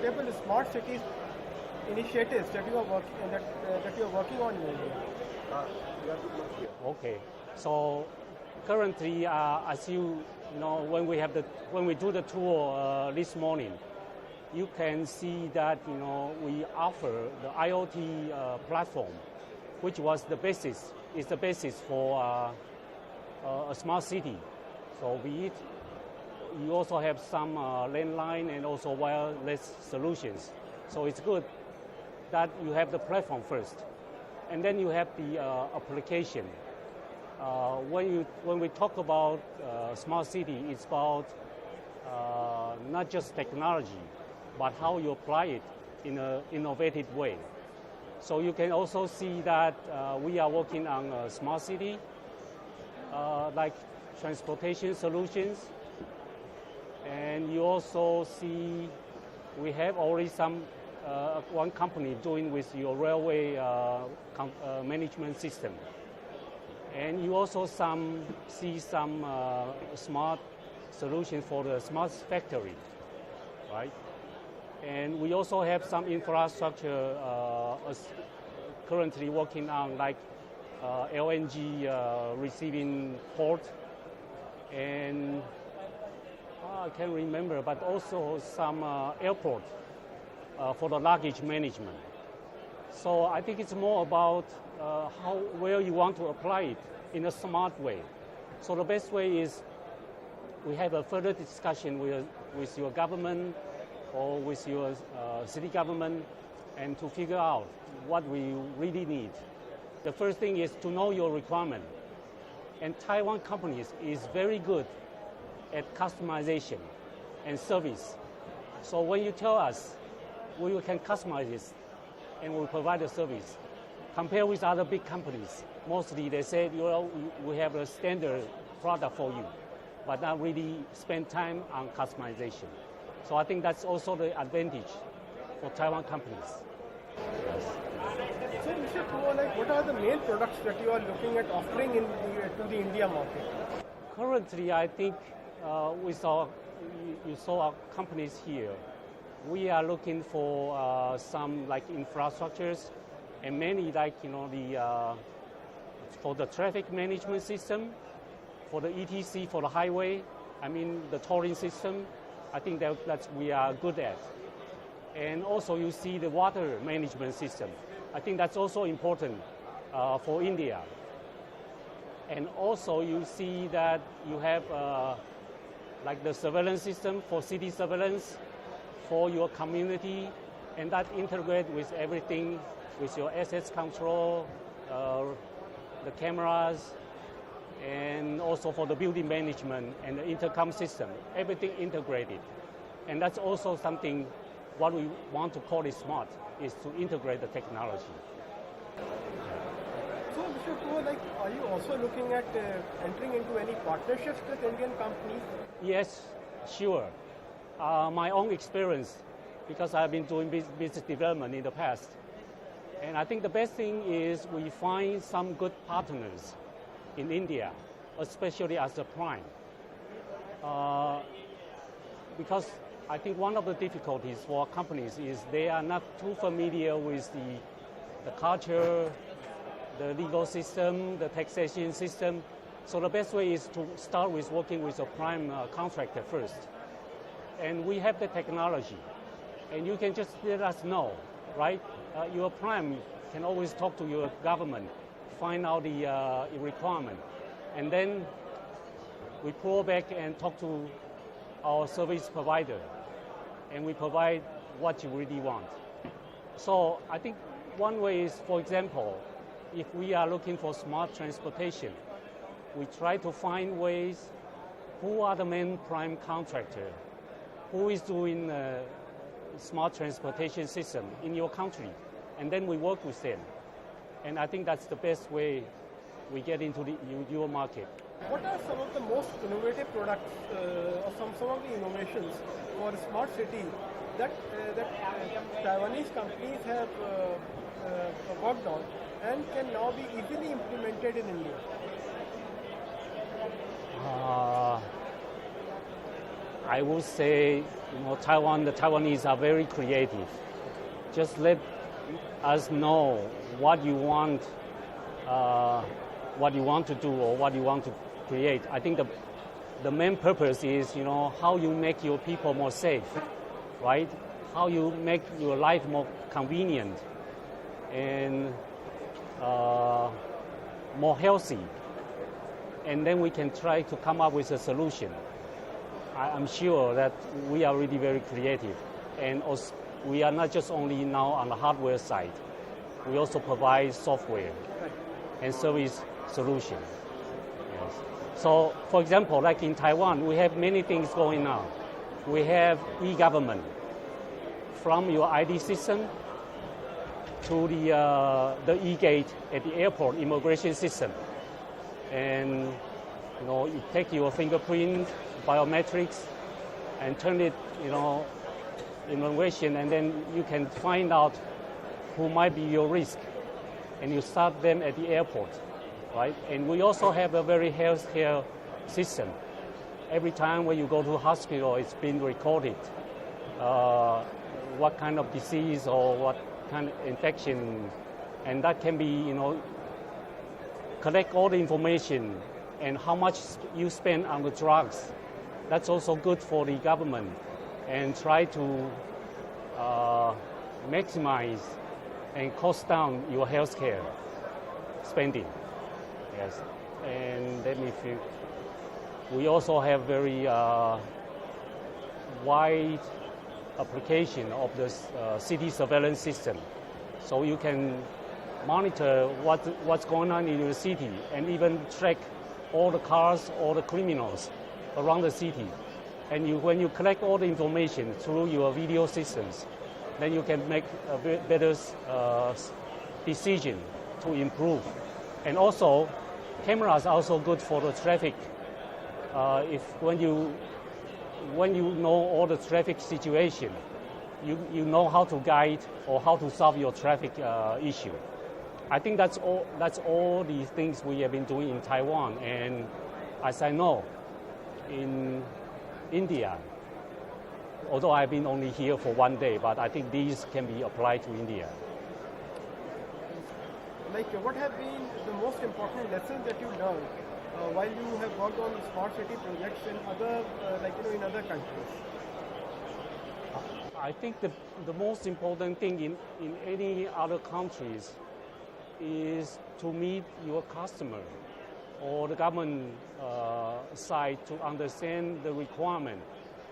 notable smart cities initiatives that you are working on in India? Okay, so currently, as you know, when we do the tour this morning, you can see that we offer the IoT platform, which is the basis for a smart city. So you also have some landline and also wireless solutions. So it's good that you have the platform first, and then you have the application. When we talk about smart city, it's about not just technology, but how you apply it in an innovative way. So you can also see that we are working on a smart city, like transportation solutions, and you also see we have already one company doing with your railway management system. And you also see some smart solutions for the smart factory, right? And we also have some infrastructure currently working on, like LNG receiving port, and I can't remember, but also some airport for the luggage management. So I think it's more about where you want to apply it in a smart way. So the best way is we have a further discussion with your government or with your city government, and to figure out what we really need. The first thing is to know your requirement. And Taiwan companies is very good at customization and service. So when you tell us, we can customize this and we'll provide the service. Compared with other big companies, mostly they say, we have a standard product for you, but not really spend time on customization. So I think that's also the advantage for Taiwan companies. So Mr. Kuo, what are the main products that you are looking at offering to the India market? Currently, I think you saw our companies here. We are looking for some like infrastructures, and mainly like for the traffic management system, for the ETC, for the highway. I mean the tolling system. I think that's we are good at. And also you see the water management system. I think that's also important for India. And also you see that you have like the surveillance system for city surveillance for your community, and that integrate with everything, with your assets control, the cameras, and also for the building management and the intercom system, everything integrated. And that's also something what we want to call it smart, is to integrate the technology. So Mr. Kuo, are you also looking at entering into any partnerships with Indian companies? Yes, sure. My own experience, because I've been doing business development in the past. And I think the best thing is we find some good partners in India, especially as a prime. Because I think one of the difficulties for companies is they are not too familiar with the culture, the legal system, the taxation system. So the best way is to start with working with a prime contractor first. And we have the technology, and you can just let us know, right? Your prime can always talk to your government, find out the requirement, and then we pull back and talk to our service provider, and we provide what you really want. So I think one way is, for example, if we are looking for smart transportation, we try to find ways who are the main prime contractor, who is doing smart transportation system in your country, and then we work with them. And I think that's the best way we get into your market. What are some of the most innovative products or some of the innovations for smart city that Taiwanese companies have worked on and can now be easily implemented in India? I would say, the Taiwanese are very creative. Just let us know what you want to do or what you want to create. I think the main purpose is, how you make your people more safe, right? How you make your life more convenient and more healthy. And then we can try to come up with a solution. I'm sure that we are really very creative. And also, we are not just only now on the hardware side, we also provide software and service solution. Yes. So, for example, like in Taiwan, we have many things going on. We have e-government, from your ID system to the e-gate at the airport immigration system. And you take your fingerprint, biometrics, and turn it, immigration, and then you can find out who might be your risk, and you start them at the airport, right? And we also have a very healthcare system. Every time when you go to a hospital, it's been recorded what kind of disease or what kind of infection, and that can be, collect all the information and how much you spend on the drugs. That's also good for the government, and try to maximize and cost down your healthcare spending. Yes, and let me think. We also have very wide application of the city surveillance system, so you can monitor what's going on in your city and even track all the cars, all the criminals around the city. And when you collect all the information through your video systems, then you can make a better decision to improve. And also, cameras are also good for the traffic. When you know all the traffic situation, you know how to guide or how to solve your traffic issue. I think that's all the things we have been doing in Taiwan. And as I know, in India, although I've been only here for 1 day, but I think these can be applied to India. Like, what have been the most important lessons that you learned while you have worked on smart city projects in other, in other countries? I think the most important thing in any other countries is to meet your customer or the government side to understand the requirement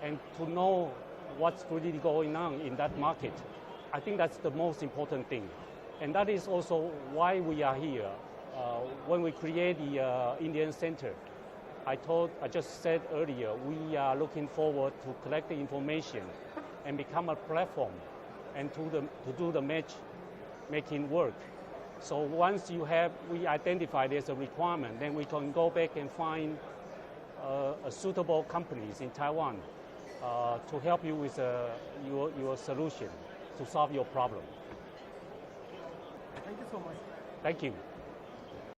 and to know what's really going on in that market. I think that's the most important thing. And that is also why we are here. When we create the Indian Center, I just said earlier, we are looking forward to collect the information and become a platform and to do the matchmaking work. So once we identify there's a requirement, then we can go back and find suitable companies in Taiwan to help you with your solution to solve your problem. Thank you so much. Thank you.